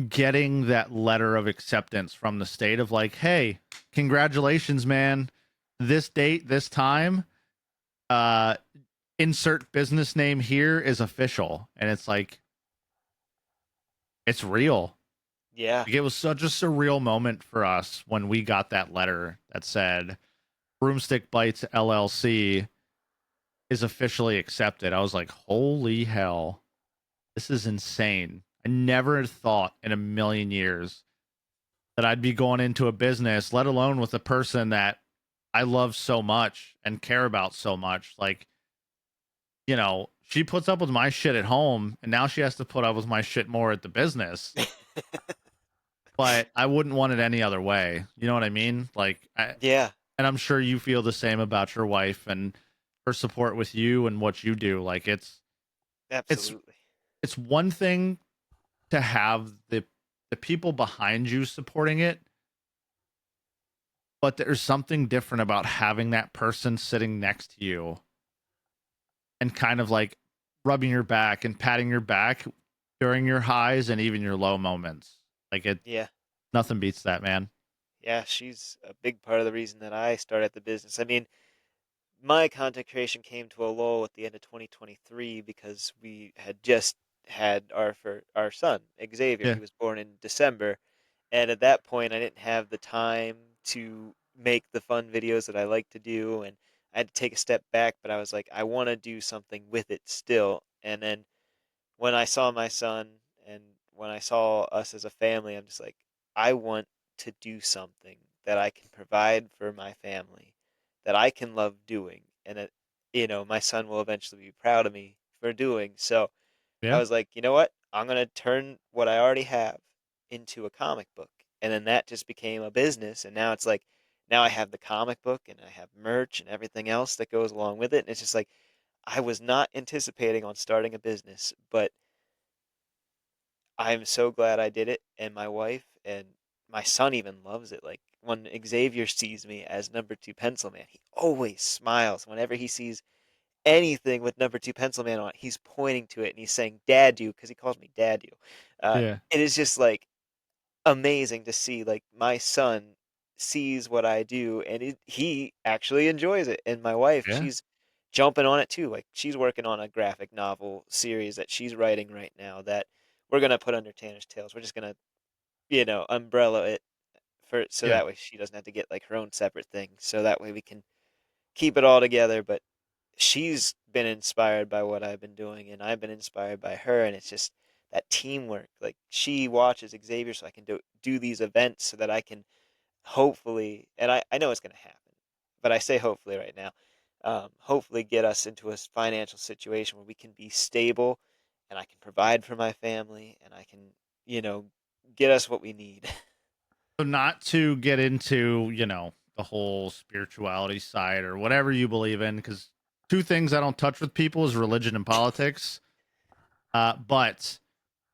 getting that letter of acceptance from the state of like, hey, congratulations, man. This date, this time, uh, insert business name here is official. And it's like, it's real. Yeah. Like, it was such a surreal moment for us when we got that letter that said Broomstick Bites LLC is officially accepted. I was like, holy hell, this is insane. I never thought in a million years that I'd be going into a business, let alone with a person that I love so much and care about so much. Like, she puts up with my shit at home and now she has to put up with my shit more at the business. But I wouldn't want it any other way. You know what I mean? Yeah. And I'm sure you feel the same about your wife and her support with you and what you do. Like it's Absolutely. it's one thing to have the people behind you supporting it, but there's something different about having that person sitting next to you and kind of like rubbing your back and patting your back during your highs and even your low moments. Like it Yeah. nothing beats that, man. Yeah. She's a big part of the reason that I started the business. I mean, my content creation came to a lull at the end of 2023 because we had just had our son Xavier. Yeah. He was born in December, and at that point, I didn't have the time to make the fun videos that I like to do, and I had to take a step back. But I was like, I want to do something with it still. And then when I saw my son and when I saw us as a family, I'm just like, I want to do something that I can provide for my family, that I can love doing, and that, my son will eventually be proud of me for doing. So I Yeah. was like, you know what? I'm going to turn what I already have into a comic book. And then that just became a business. And now it's like, now I have the comic book and I have merch and everything else that goes along with it. And it's just like, I was not anticipating on starting a business, but I'm so glad I did it, and my wife and my son even loves it. Like when Xavier sees me as number two pencil man, he always smiles whenever he sees anything with number two pencil man on it. He's pointing to it and he's saying "Dad, you," because he calls me Dad, you. Yeah. It is just like amazing to see like my son sees what I do and he actually enjoys it. And my wife, Yeah. she's jumping on it too. Like she's working on a graphic novel series that she's writing right now that we're gonna put under Tanner's Tales. We're just gonna, umbrella it for so Yeah. that way she doesn't have to get like her own separate thing. So that way we can keep it all together. But she's been inspired by what I've been doing and I've been inspired by her, and it's just that teamwork. Like she watches Xavier so I can do these events so that I can hopefully, and I know it's going to happen, but I say hopefully right now, hopefully get us into a financial situation where we can be stable and I can provide for my family and I can, you know, get us what we need. So not to get into, the whole spirituality side or whatever you believe in, because two things I don't touch with people is religion and politics. But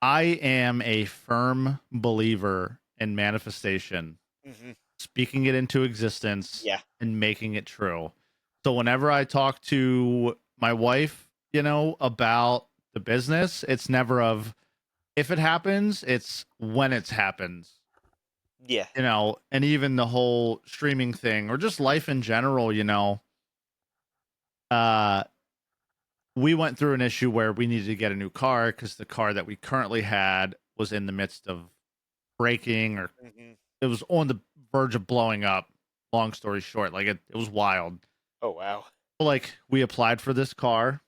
I am a firm believer in manifestation, Hmm. speaking it into existence Yeah. and making it true. So whenever I talk to my wife, about the business, it's never of if it happens, it's when it happens. Yeah. And even the whole streaming thing or just life in general, uh we went through an issue where we needed to get a new car because the car that we currently had was in the midst of breaking, or Hmm. it was on the verge of blowing up. Long story short, like it was wild. Oh, wow. Like we applied for this car.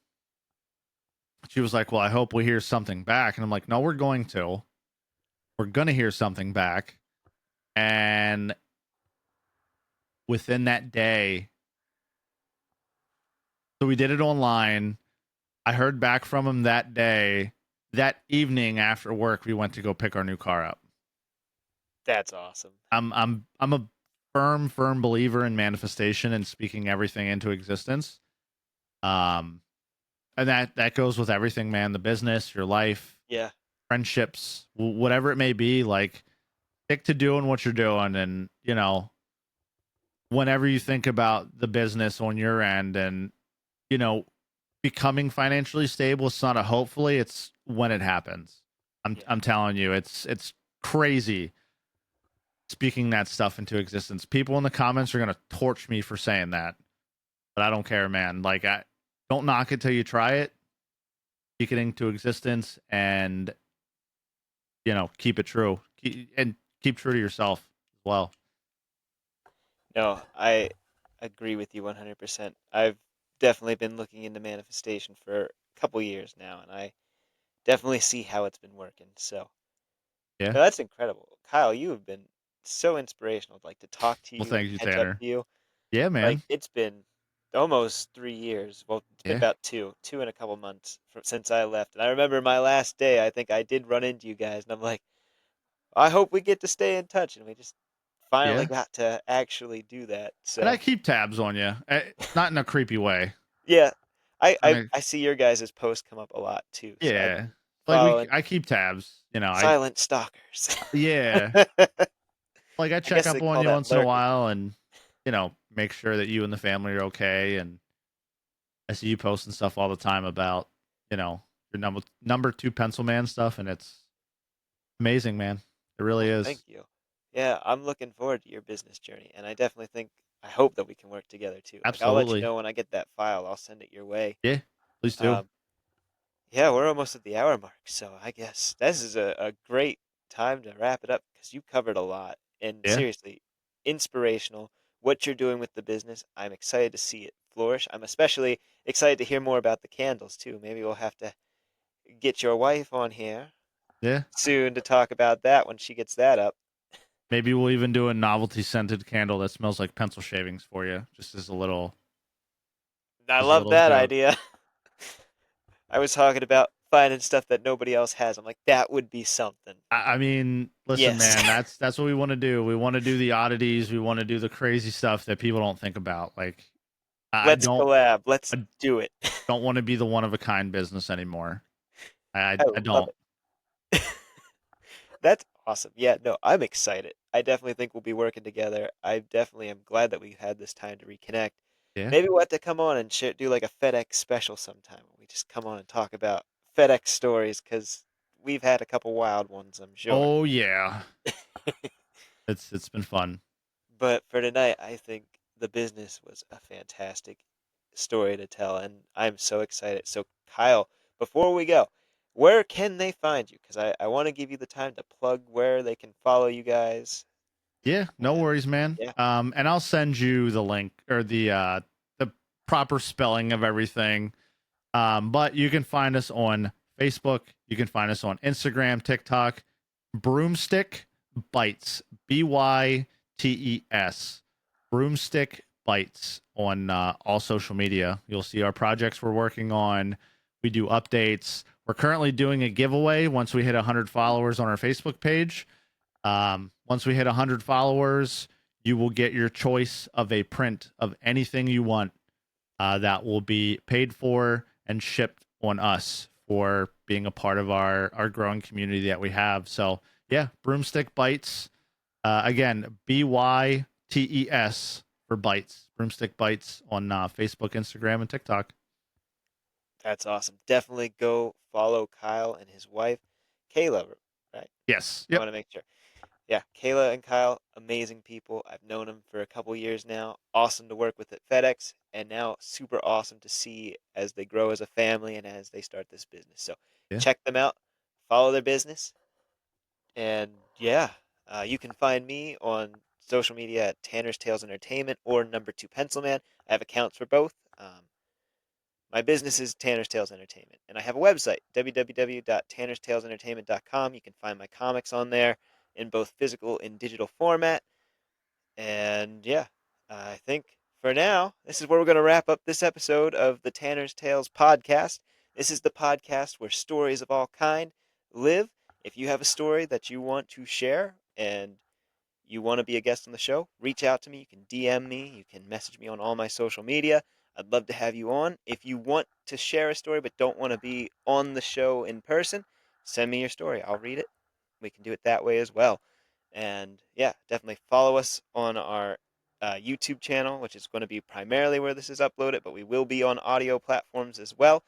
She was like, "Well, I hope we hear something back." And I'm like, "No, we're going to. We're going to hear something back." And within that day, So we did it online. I heard back from him that day. That evening after work, we went to go pick our new car up. That's awesome. I'm a firm believer in manifestation and speaking everything into existence. Um, and that goes with everything, man. The business, your life, Yeah. friendships, whatever it may be. Like, stick to doing what you're doing, and whenever you think about the business on your end, and you know, becoming financially stable, it's not a hopefully, it's when it happens. Yeah. I'm telling you, it's crazy speaking that stuff into existence. People in the comments are gonna torch me for saying that, but I don't care, man. Like, I don't knock it till you try it. Speak it into existence, and keep it true, and keep true to yourself as well. No, I agree with you 100%. I've definitely been looking into manifestation for a couple years now, and I definitely see how it's been working. So, Yeah. no, that's incredible. Kyle, you have been so inspirational, like to talk to Well, you and thank you, catch up Tanner. to you. Yeah, Like man. it's been almost 3 years. Well, it's been Yeah. about two and a couple months since I left. And I remember my last day, I think I did run into you guys, and I'm like, I hope we get to stay in touch. And we just finally Yeah. got to actually do that. And I So, keep tabs on you, not in a creepy way. yeah, I, I I, mean, I see your guys' posts come up a lot too. So I've yeah, been like following I keep tabs. I silent stalkers. yeah, I like I check guess they up on call you that once in a lurking. while, and make sure that you and the family are okay. And I see you posting stuff all the time about your number two pencil man stuff, and it's amazing, man. It really Oh, thank is. you. Yeah, I'm looking forward to your business journey, and I definitely think I hope that we can work together too. Like I'll let you Absolutely. know when I get that file. I'll send it your way. Yeah, please do. Um, yeah, we're almost at the hour mark, so I guess this is a great time to wrap it up because you covered a lot and Yeah, seriously inspirational. What you're doing with the business, I'm excited to see it flourish. I'm especially excited to hear more about the candles too. Maybe we'll have to get your wife on here yeah. soon to talk about that when she gets that up. Maybe we'll even do a novelty scented candle that smells like pencil shavings for you, just I as a love little that joke. idea. I was talking about finding stuff that nobody else has. I'm like, that would be something. I mean, listen, Yes. man, that's what we want to do. We want to do the oddities. We want to do the crazy stuff that people don't think about. Like, I Let's don't, collab. Let's I do it. don't want to be the one of a kind business anymore. I I love don't. it. That's awesome. Yeah, no, I'm excited. I definitely think we'll be working together. I definitely am glad that we had this time to reconnect. Yeah, Maybe we'll have to come on and do like a FedEx special sometime. We just come on and talk about FedEx stories because we've had a couple wild ones, I'm sure. oh yeah, it's been fun. But for tonight, I think the business was a fantastic story to tell, and I'm so excited. So, Kyle, before we go, where can they find you? Because I want to give you the time to plug where they can follow you guys. Yeah, no And worries, man. yeah, And I'll send you the link or the proper spelling of everything. But you can find us on Facebook. You can find us on Instagram, TikTok, Broomstick Bites, Bytes. Broomstick Bites on all social media. You'll see our projects we're working on. We do updates. We're currently doing a giveaway once we hit 100 followers on our Facebook page. Once we hit 100 followers, you will get your choice of a print of anything you want that will be paid for and shipped on us for being a part of our growing community that we have. So yeah, Broomstick Bites. Again, Bytes for bites. Broomstick Bites on Facebook, Instagram, and TikTok. that's awesome. Definitely go follow Kyle and his wife, Kayla, right? Yes. I Yep. want to make sure. Yeah, Kayla and Kyle, amazing people. I've known them for a couple years now. Awesome to work with at FedEx, and now super awesome to see as they grow as a family and as they start this business. So Yeah. check them out, follow their business, and yeah, you can find me on social media at Tanner's Tales Entertainment or Number Two Pencil Man. I have accounts for both. My business is Tanner's Tales Entertainment, and I have a website, www.tannerstalesentertainment.com. You can find my comics on there in both physical and digital format. And yeah, I think for now, this is where we're going to wrap up this episode of the Tanner's Tales podcast. This is the podcast where stories of all kind live. If you have a story that you want to share and you want to be a guest on the show, reach out to me. You can DM me. You can message me on all my social media. I'd love to have you on. If you want to share a story but don't want to be on the show in person, send me your story. I'll read it. We can do it that way as well. And yeah, definitely follow us on our YouTube channel, which is going to be primarily where this is uploaded, but we will be on audio platforms as well.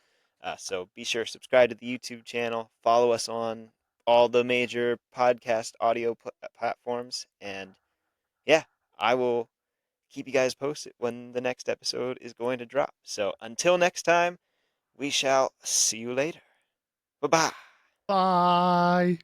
So be sure to subscribe to the YouTube channel. Follow us on all the major podcast audio platforms. And yeah, I will keep you guys posted when the next episode is going to drop. So until next time, we shall see you later. Bye bye. Bye.